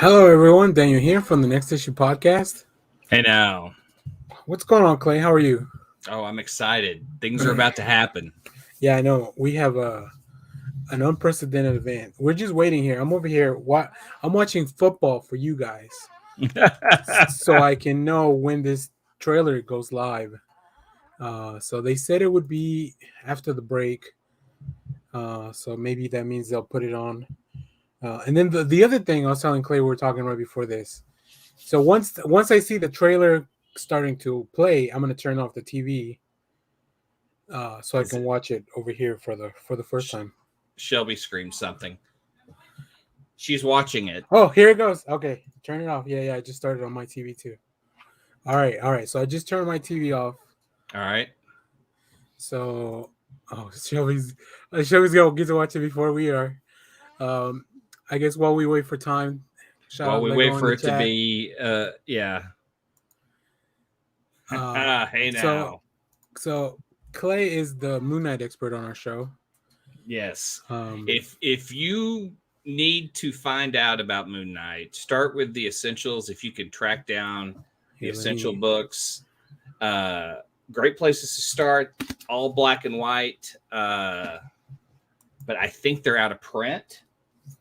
Hello, everyone. Daniel here from the Next Issue Podcast. Hey now. What's going on, Clay? How are you? Oh, I'm excited. Things are about to happen. Yeah, I know. We have an unprecedented event. We're just waiting here. I'm over here. I'm watching football for you guys, so I can know when this trailer goes live. So they said it would be after the break. So maybe that means they'll put it on. And then the other thing I was telling Clay, we were talking right before this. So once I see the trailer starting to play, I'm gonna turn off the TV so I Is can it- watch it over here for the first Sh- time. Shelby screamed something. She's watching it. Oh, here it goes. Okay, turn it off. Yeah, I just started on my TV too. All right. So I just turned my TV off. All right. So Shelby's gonna get to watch it before we are. Um, I guess while we wait for time, shout While out we Lego wait in for the it to chat. be, yeah. Uh, Hey so now. so Clay is the Moon Knight expert on our show. Yes. Um, If you need to find out about Moon Knight, start with the essentials. If you can track down the Here, let essential me. books, uh, great places to start. All black and white, but I think they're out of print.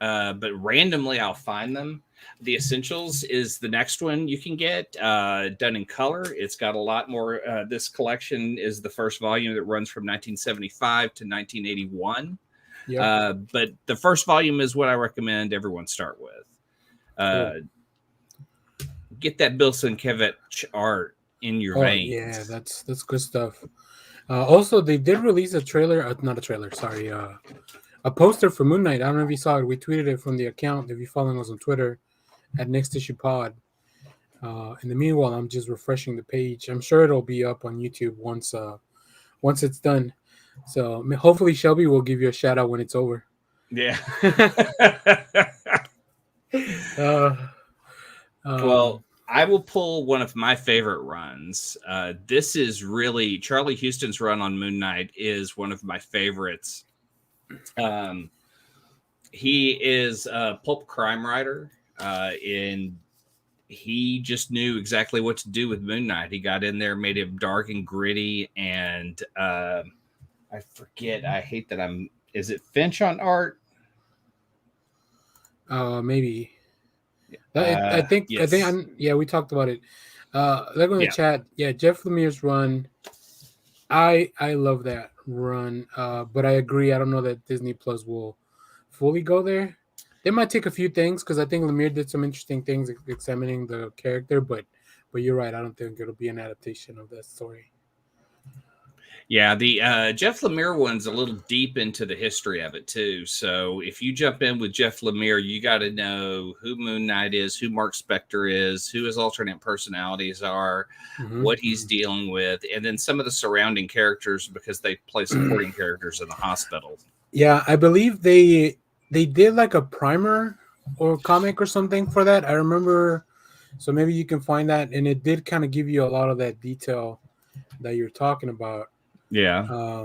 But randomly I'll find them. The Essentials is the next one you can get, done in color. It's got a lot more. This collection is the first volume that runs from 1975 to 1981. Yep. But the first volume is what I recommend everyone start with. Cool. Get that Bill Sienkiewicz art in your Oh veins. yeah, that's good stuff. Also, they did release a trailer. Not a trailer. Sorry. A poster for Moon Knight. I don't know if you saw it. We tweeted it from the account. If you're following us on Twitter at Next Issue Pod. In the meanwhile, I'm just refreshing the page. I'm sure it'll be up on YouTube once it's done. So hopefully Shelby will give you a shout out when it's over. Yeah. uh, Well, I will pull one of my favorite runs. This is really Charlie Houston's run on Moon Knight is one of my favorites. He is a pulp crime writer, and he just knew exactly what to do with Moon Knight. He got in there, made him dark and gritty, and I forget. I hate that I'm. Is it Finch on art? Maybe. I think Yes. yeah, we talked about it. They're going to chat. Yeah, Jeff Lemire's run. I love that run. But I agree. I don't know that Disney Plus will fully go there. They might take a few things because I think Lemire did some interesting things examining the character. But you're right. I don't think it'll be an adaptation of that story. Yeah, the Jeff Lemire one's a little deep into the history of it too. So if you jump in with Jeff Lemire, you got to know who Moon Knight is, who Mark Spector is, who his alternate personalities are, what he's dealing with, and then some of the surrounding characters because they play supporting characters in the hospital. Yeah, I believe they did like a primer or comic or something for that. I remember. So maybe you can find that, and it did kind of give you a lot of that detail that you're talking about. Yeah.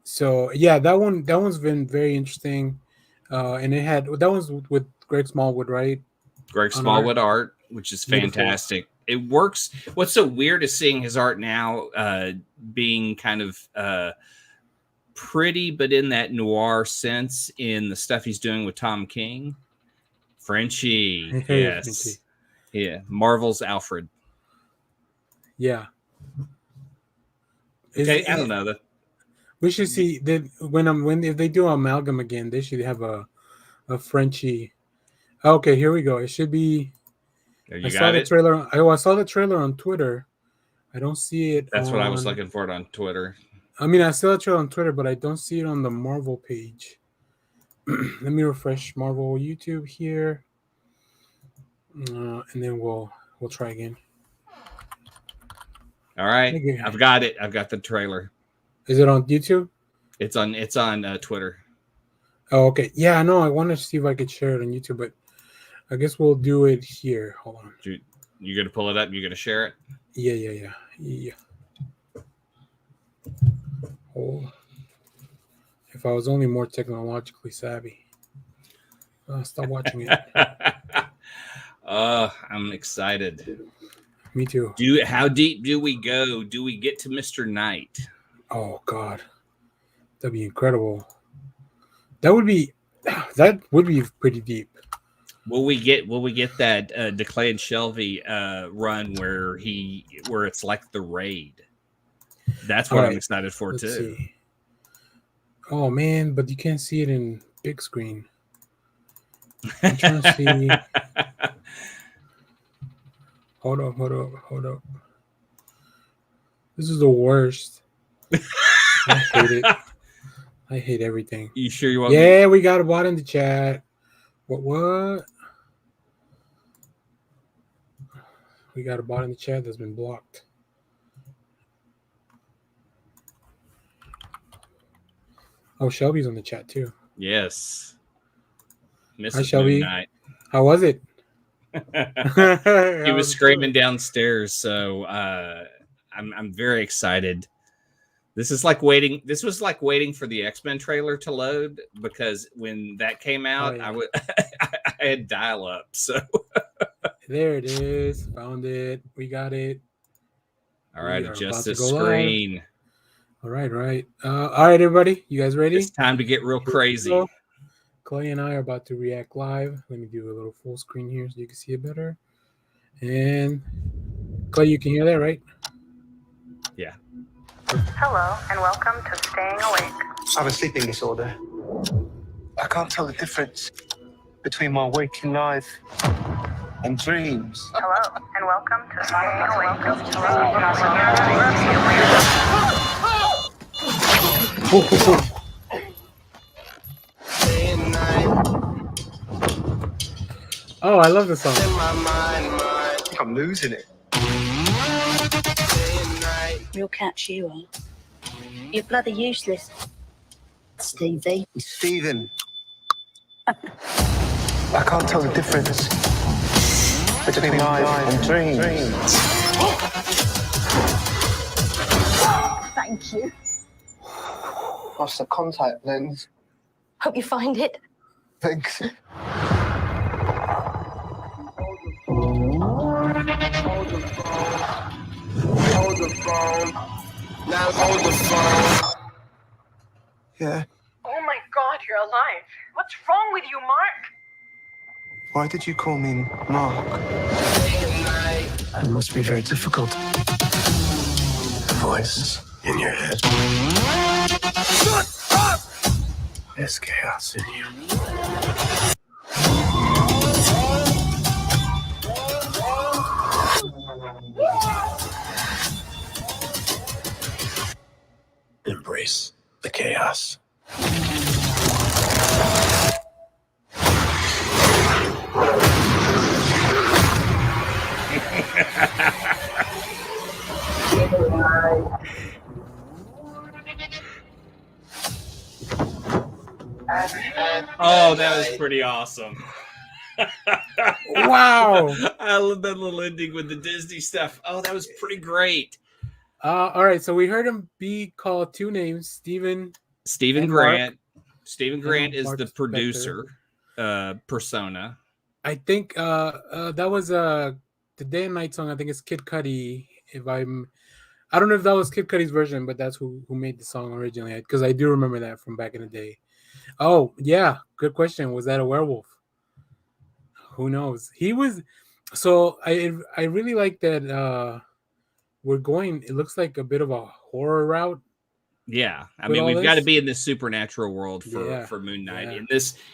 So yeah, that one's been very interesting, and it had that one's with Greg Smallwood, right? Greg On Smallwood art, which is Beautiful. fantastic. It works. What's so weird is seeing his art now being kind of pretty, but in that noir sense in the stuff he's doing with Tom King. Frenchie, yes. Frenchie. Yeah, Marvel's Alfred. Yeah. Okay, I don't know that. We should see that when if they do amalgam again, they should have a Frenchie. Okay, here we go. It should be. You I got saw the it. trailer. I saw the trailer on Twitter. I don't see it. That's what I was looking for it on Twitter. I mean, I saw the trailer on Twitter, but I don't see it on the Marvel page. Let me refresh Marvel YouTube here, and then we'll try again. All right, I've got it. I've got the trailer. Is it on YouTube? It's on Twitter. Oh, okay. Yeah, I know. I wanted to see if I could share it on YouTube, but I guess we'll do it here. Hold on. You gonna pull it up? You gonna share it? Yeah. Oh, if I was only more technologically savvy. Stop watching it. I'm excited. Me too. How deep do we go? Do we get to Mr. Knight? Oh God, that'd be incredible. That would be pretty deep. Will we get that Declan Shelby run where it's like the raid? That's what I'm excited for too. See. Oh man, but you can't see it in big screen. I'm trying to see. Hold up. This is the worst. I hate it. I hate everything. You sure you want? Yeah, we got a bot in the chat. What? We got a bot in the chat that's been blocked. Oh, Shelby's on the chat too. Yes. Hi, Shelby. Knight. How was it? He was screaming downstairs, so I'm very excited. This was like waiting for the X-Men trailer to load, because when that came out, I had dial up. So there it is. Found it. We got it. All right, adjust the screen. Live. All right. All right, everybody. You guys ready? It's time to get real crazy. Clay and I are about to react live. Let me do a little full screen here so you can see it better. And Clay, you can hear that, right? Yeah. Hello, and welcome to Staying Awake. I have a sleeping disorder. I can't tell the difference between my waking life and dreams. Hello, and welcome to Staying Awake. Oh, I love the song. I think I'm losing it. Real catch you are. You're bloody useless, Stevie. Stephen. I can't tell the difference between life and dreams. Thank you. Lost the contact lens. Hope you find it. Thanks. Hold the phone. Now hold the phone. Yeah. Oh my God, you're alive. What's wrong with you, Mark? Why did you call me Mark? It must be very difficult. The voice in your head. Shut up! There's chaos in you. Embrace the chaos. Oh, that was pretty awesome. Wow. I love that little ending with the Disney stuff. Oh, that was pretty great. All right, so we heard him be called two names, Stephen Grant. Stephen Grant is Mark the producer persona. I think that was the Day and Night song. I think it's Kid Cudi. I don't know if that was Kid Cudi's version, but that's who made the song originally, because I do remember that from back in the day. Oh yeah, good question. Was that a werewolf? Who knows? He was. So I really like that. We're going. It looks like a bit of a horror route. Yeah, I mean, we've got to be in this supernatural world for Moon Knight. Yeah.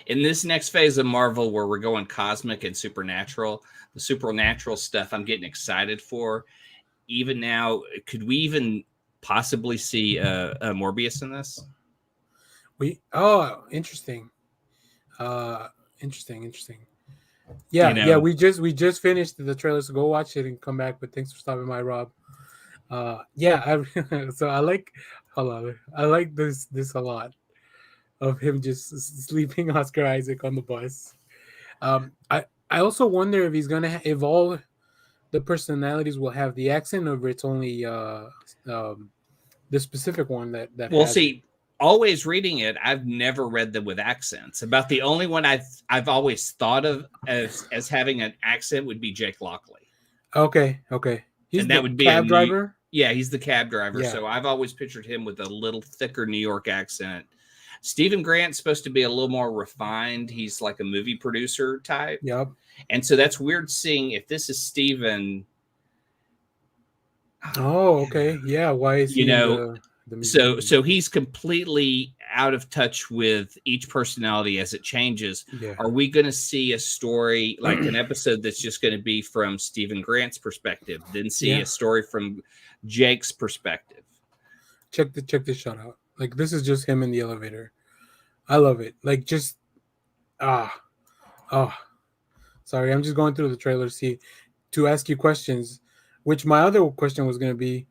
In this next phase of Marvel, where we're going cosmic and supernatural, the supernatural stuff I'm getting excited for. Even now, could we even possibly see a Morbius in this? Interesting. Interesting. Yeah, yeah. We just finished the trailer, so go watch it and come back. But thanks for stopping by, Rob. So I like this a lot of him just sleeping Oscar Isaac on the bus. I also wonder if he's gonna if all the personalities will have the accent, or if it's only the specific one that. We'll see. always reading it, I've never read them with accents. About the only one I've always thought of as having an accent would be Jake Lockley. Okay. He's And that the would be cab driver. Yeah, he's the cab driver. Yeah. So I've always pictured him with a little thicker New York accent. Stephen Grant's supposed to be a little more refined. He's like a movie producer type. Yep. And so that's weird seeing if this is Stephen. Oh, okay. Yeah. Why is he in the So he's completely out of touch with each personality as it changes. Yeah. Are we going to see a story like an episode that's just going to be from Stephen Grant's perspective, then see a story from Jake's perspective? Check this shot out. Like, this is just him in the elevator. I love it. Like, just sorry, I'm just going through the trailer to ask you questions. Which my other question was going to be,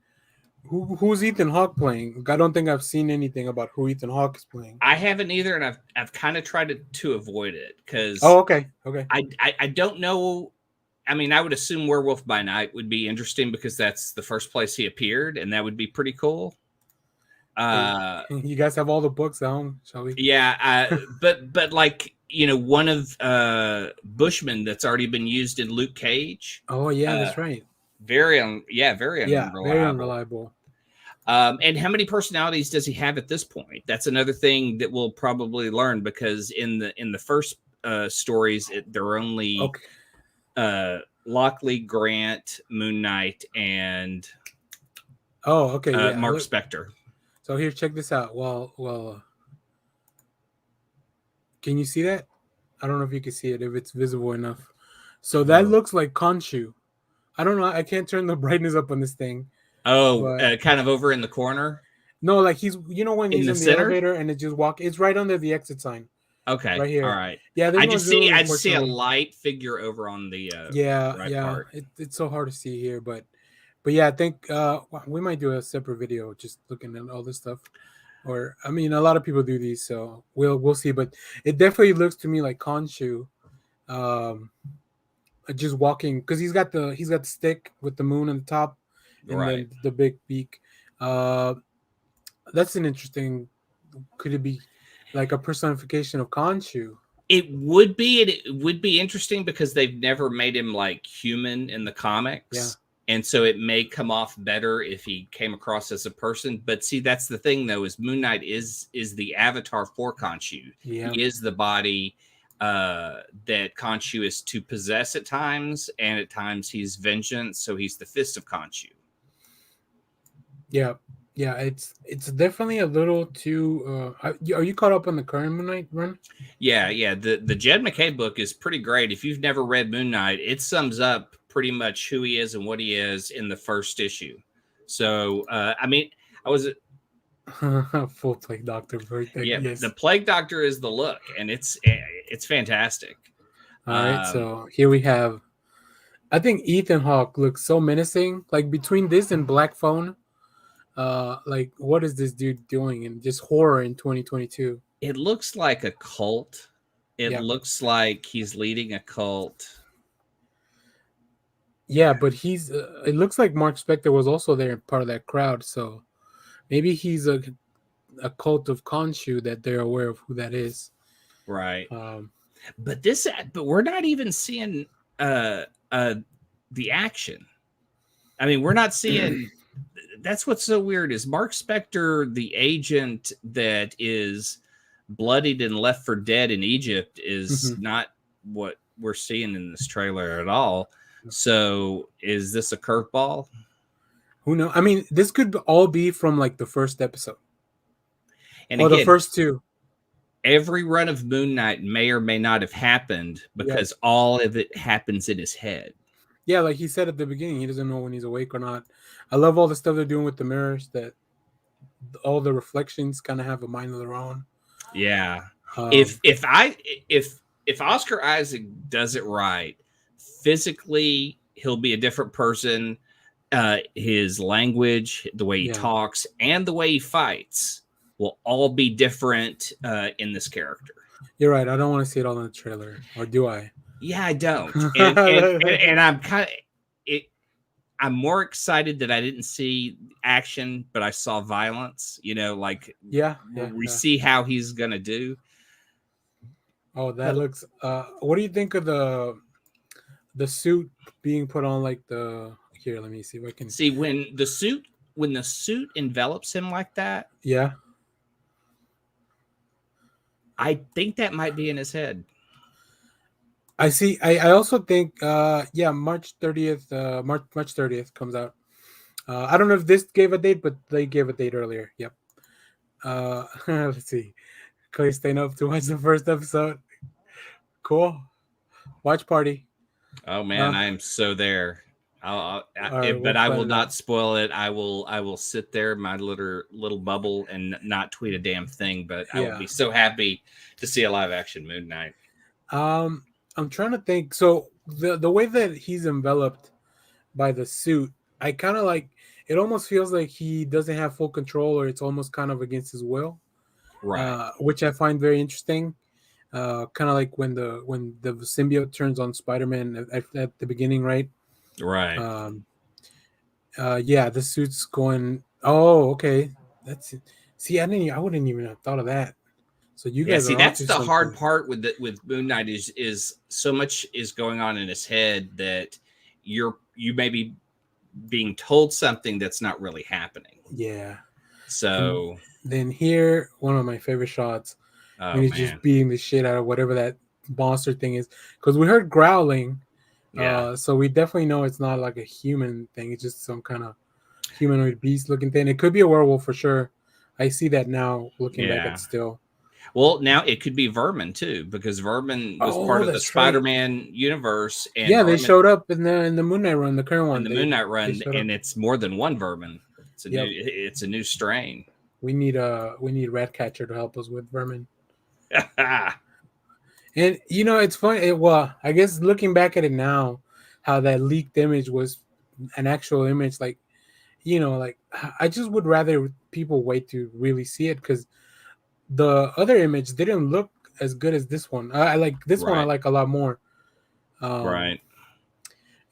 who's Ethan Hawke playing? I don't think I've seen anything about who Ethan Hawke is playing. I haven't either, and I've kind of tried to avoid it because okay. I don't know. I mean, I would assume Werewolf by Night would be interesting because that's the first place he appeared, and that would be pretty cool. You guys have all the books down, shall we? Yeah, but like, you know, one of Bushman that's already been used in Luke Cage. Oh yeah, that's right. Very unreliable. Very unreliable. And how many personalities does he have at this point? That's another thing that we'll probably learn because in the first stories, they're only Lockley, Grant, Moon Knight, and Mark Spector. So here, check this out. Well, can you see that? I don't know if you can see it, if it's visible enough. So that looks like Khonshu. I don't know. I can't turn the brightness up on this thing. Oh, kind of over in the corner. No, like he's, when he's in the elevator and it just it's right under the exit sign. Okay, right here. All right. Yeah, I just see a light figure over on the part. It's so hard to see here, but yeah, I think we might do a separate video just looking at all this stuff. Or I mean, a lot of people do these, so we'll see. But it definitely looks to me like Khonshu, just walking because he's got the stick with the moon on the top, and then the big beak. That's an interesting. Could it be like a personification of Khonshu? It would be. It would be interesting because they've never made him like human in the comics. Yeah. And so it may come off better if he came across as a person. But see, that's the thing, though, is Moon Knight is the avatar for Khonshu. Yeah. He is the body that Khonshu is to possess at times. And at times he's vengeance. So he's the fist of Khonshu. Yeah. Yeah, it's definitely a little too. Are you caught up on the current Moon Knight run? Yeah. The Jed MacKay book is pretty great. If you've never read Moon Knight, it sums up pretty much who he is and what he is in the first issue. So, I mean, I was full Plague Doctor birthday. Yeah, yes. The Plague Doctor is the look, and it's fantastic. All right, so here we have. I think Ethan Hawke looks so menacing. Like between this and Black Phone. Like what is this dude doing in just horror in 2022? It looks like a cult. It looks like he's leading a cult. Yeah, but he's it looks like Mark Spector was also there, part of that crowd, so maybe he's a cult of Khonshu that they're aware of who that is. Right. But we're not even seeing the action. I mean, we're not seeing. That's what's so weird is Mark Spector, the agent that is bloodied and left for dead in Egypt, is not what we're seeing in this trailer at all. So is this a curveball? Who knows? I mean, this could all be from like the first episode. And again, the first two. Every run of Moon Knight may or may not have happened because all of it happens in his head. Yeah, like he said at the beginning, he doesn't know when he's awake or not. I love all the stuff they're doing with the mirrors, that all the reflections kind of have a mind of their own. Yeah. If Oscar Isaac does it right, physically he'll be a different person. His language, the way he talks, and the way he fights will all be different in this character. You're right. I don't want to see it all in the trailer, or do I? Yeah, I don't. And I'm kind of I'm more excited that I didn't see action, but I saw violence. Like we see how he's gonna do. Oh, that looks. What do you think of the suit being put on? Like here, let me see if I can see when the suit envelops him like that. Yeah, I think that might be in his head. I see. I also think March 30th. March 30th comes out. I don't know if this gave a date, but they gave a date earlier. Yep. Let's see. Clay staying up to watch the first episode. Cool. Watch party. Oh man, I am so there. I will not spoil it. I will sit there in my little bubble and not tweet a damn thing. But I will be so happy to see a live action Moon Knight. I'm trying to think. So the way that he's enveloped by the suit, I kind of like. It almost feels like he doesn't have full control, or it's almost kind of against his will, right? Which I find very interesting. Kind of like when the symbiote turns on Spider-Man at the beginning, right? Right. The suit's going. Oh, okay. That's it. See, I wouldn't even have thought of that. So you guys, that's the hard part with Moon Knight is so much is going on in his head that you may be being told something that's not really happening. Yeah. So and then here, one of my favorite shots. When he's just beating the shit out of whatever that monster thing is, because we heard growling, so we definitely know it's not like a human thing. It's just some kind of humanoid beast looking thing. It could be a werewolf for sure. I see that now looking back at still. Well, now it could be Vermin too, because Vermin was part of the Spider-Man universe. And Vermin, they showed up in the Moon Knight run, the current one. In the Moon Knight run, and it's more than one Vermin. It's a new strain. We need Ratcatcher to help us with Vermin. And it's funny. I guess looking back at it now, how that leaked image was an actual image. Like, I just would rather people wait to really see it, because the other image didn't look as good as this one. I like this one. I like a lot more. Right.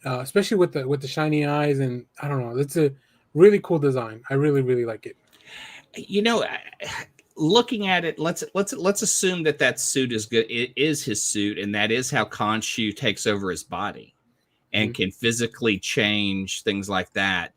Especially with the shiny eyes, and I don't know. It's a really cool design. I really, really like it. Looking at it, let's assume that suit is good. It is his suit, and that is how Khonshu takes over his body and can physically change things like that.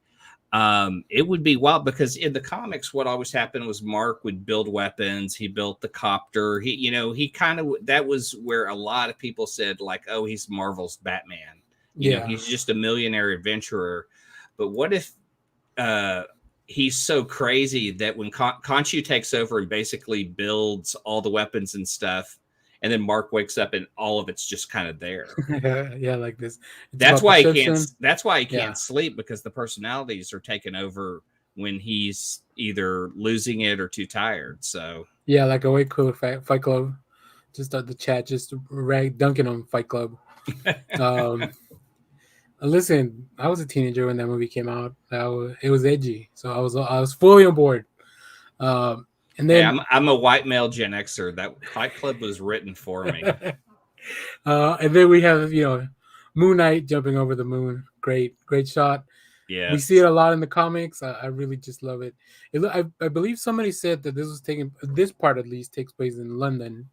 It would be wild, because in the comics, what always happened was Mark would build weapons. He built the copter. He kind of, that was where a lot of people said, like, oh, he's Marvel's Batman. He's just a millionaire adventurer. But what if he's so crazy that when Khonshu takes over and basically builds all the weapons and stuff, and then Mark wakes up and all of it's just kind of there. Like this. That's why he can't sleep, because the personalities are taken over when he's either losing it or too tired. So like a way cool Fight Club. Just the chat just dunking on Fight Club. Listen, I was a teenager when that movie came out. It was edgy, so I was fully on board. And then I'm a white male Gen Xer. That Fight Club was written for me. And then we have Moon Knight jumping over the moon. Great shot. Yeah, we see it a lot in the comics. I really just love it. I believe somebody said that this part at least takes place in London,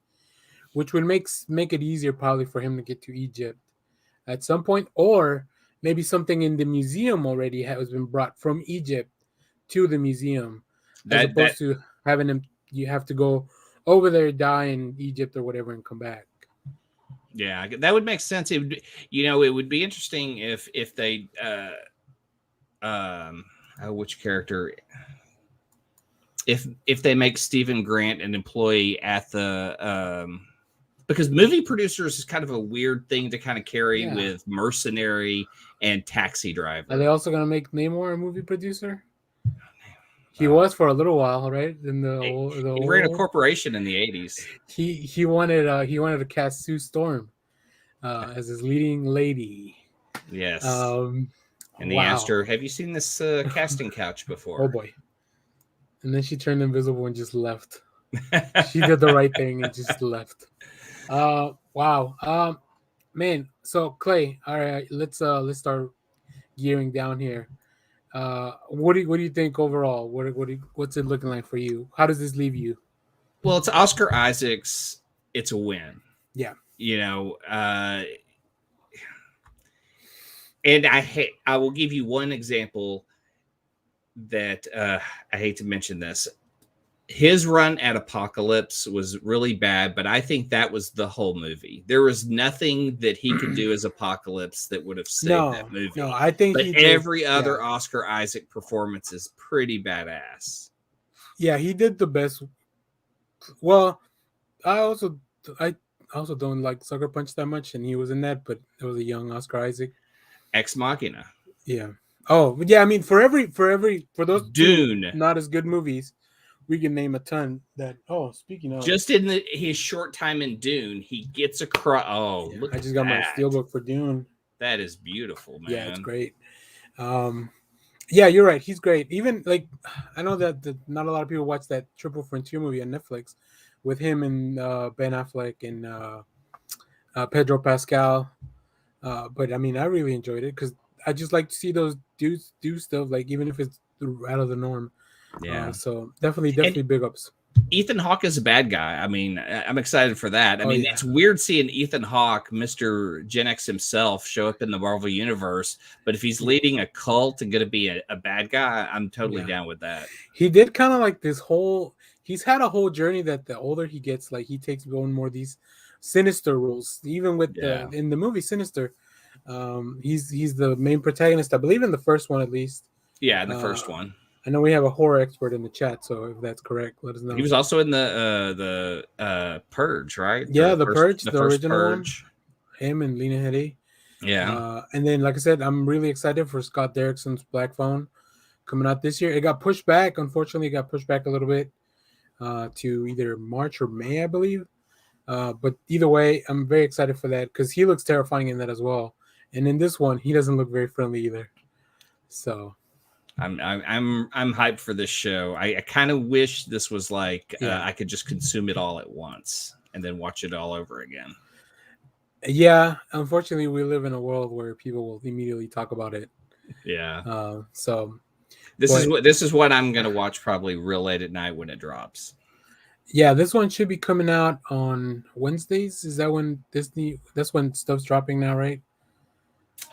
which would make it easier probably for him to get to Egypt at some point, or maybe something in the museum already has been brought from Egypt to the museum, as opposed to having him. You have to go over there, die in Egypt or whatever, and come back. Yeah, that would make sense. It would, it would be interesting if they, which character, if they make Stephen Grant an employee at the, because movie producers is kind of a weird thing to kind of carry with mercenary and taxi driver. Are they also going to make Namor a movie producer? He was for a little while, right? In he ran a corporation in the 80s. He wanted to cast Sue Storm as his leading lady. Yes. And he asked her, "Have you seen this casting couch before?" Oh boy! And then she turned invisible and just left. She did the right thing and just left. Wow. Man. So Clay, all right, let's start gearing down here. What do you think overall? What's it looking like for you? How does this leave you? Well, it's Oscar Isaacs. It's a win. Yeah. You know, and I will give you one example that I hate to mention this. His run at Apocalypse was really bad, but I think that was the whole movie. There was nothing that he could do as Apocalypse that would have saved that movie. No, I think but every other Oscar Isaac performance is pretty badass. Yeah, he did the best. Well, I also don't like Sucker Punch that much, and he was in that, but it was a young Oscar Isaac. Ex Machina. Yeah. Oh, yeah. I mean, for those Dune, not as good movies, we can name a ton. That. Oh, speaking of, just in his short time in Dune, he gets across. Oh, yeah, look! I just got my steelbook for Dune. That is beautiful, man. Yeah, it's great. Yeah, you're right. He's great. Even like, I know that not a lot of people watch that Triple Frontier movie on Netflix with him and Ben Affleck and Pedro Pascal. But I mean, I really enjoyed it because I just like to see those dudes do stuff, like even if it's out of the norm. Yeah. So definitely big ups. Ethan Hawke is a bad guy. I mean, I'm excited for that. I mean, it's weird seeing Ethan Hawke, Mr. Gen X himself, show up in the Marvel Universe. But if he's leading a cult and going to be a bad guy, I'm totally down with that. He did kind of like this whole. He's had a whole journey that the older he gets, like he takes on more these sinister roles. Even with in the movie Sinister, he's the main protagonist, I believe, in the first one at least. Yeah, in the first one. I know we have a horror expert in the chat, so if that's correct, let us know. He was also in the Purge, right? Yeah, the Purge, the first original Purge. One. Him and Lena Headey. Yeah. And then, like I said, I'm really excited for Scott Derrickson's Black Phone coming out this year. It got pushed back. Unfortunately, it got pushed back a little bit to either March or May, I believe. But either way, I'm very excited for that because he looks terrifying in that as well. And in this one, he doesn't look very friendly either. So I'm hyped for this show. I kind of wish this was like I could just consume it all at once and then watch it all over again. Yeah, unfortunately, we live in a world where people will immediately talk about it. Yeah. So this is what I'm gonna watch probably real late at night when it drops. Yeah, this one should be coming out on Wednesdays. Is that when Disney? That's when stuff's dropping now, right?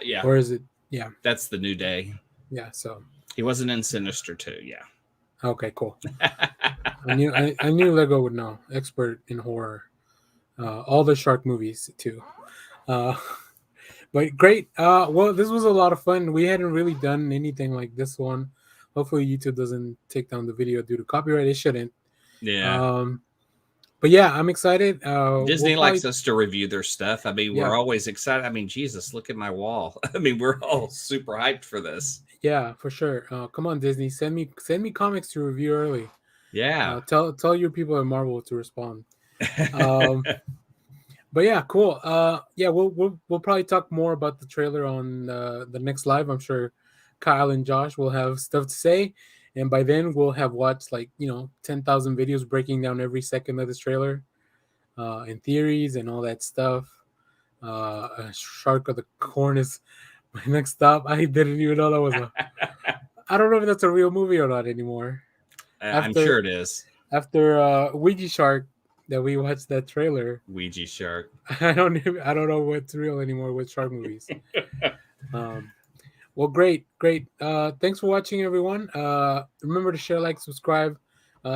Yeah. Or is it? Yeah. That's the new day. Yeah. So he wasn't in Sinister 2. Yeah. Okay. Cool. I knew Lego would know. Expert in horror. All the shark movies too. But great. Well, this was a lot of fun. We hadn't really done anything like this one. Hopefully, YouTube doesn't take down the video due to copyright. It shouldn't. Yeah. But yeah, I'm excited. Disney likes us to review their stuff. I mean, we're Yeah. always excited. I mean, Jesus, look at my wall. I mean, we're all super hyped for this. Yeah, for sure. Come on, Disney. Send me comics to review early. Yeah. Tell your people at Marvel to respond. But yeah, cool. Yeah, we'll probably talk more about the trailer on the next live. I'm sure Kyle and Josh will have stuff to say, and by then we'll have watched 10,000 videos breaking down every second of this trailer, and theories and all that stuff. Shark of the Corn is my next stop. I didn't even know that was I don't know if that's a real movie or not anymore. I'm sure it is. After Ouija Shark that we watched that trailer. Ouija Shark. I don't know what's real anymore with shark movies. Well, great. Thanks for watching, everyone. Remember to share, like, subscribe.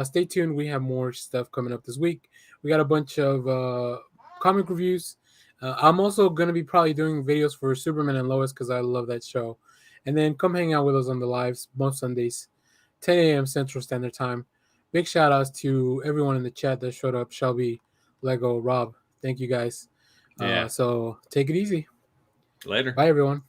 Stay tuned. We have more stuff coming up this week. We got a bunch of comic reviews. I'm also going to be probably doing videos for Superman and Lois because I love that show. And then come hang out with us on the lives most Sundays, 10 a.m. Central Standard Time. Big shout outs to everyone in the chat that showed up. Shelby, Lego, Rob. Thank you guys. Yeah. So take it easy. Later. Bye, everyone.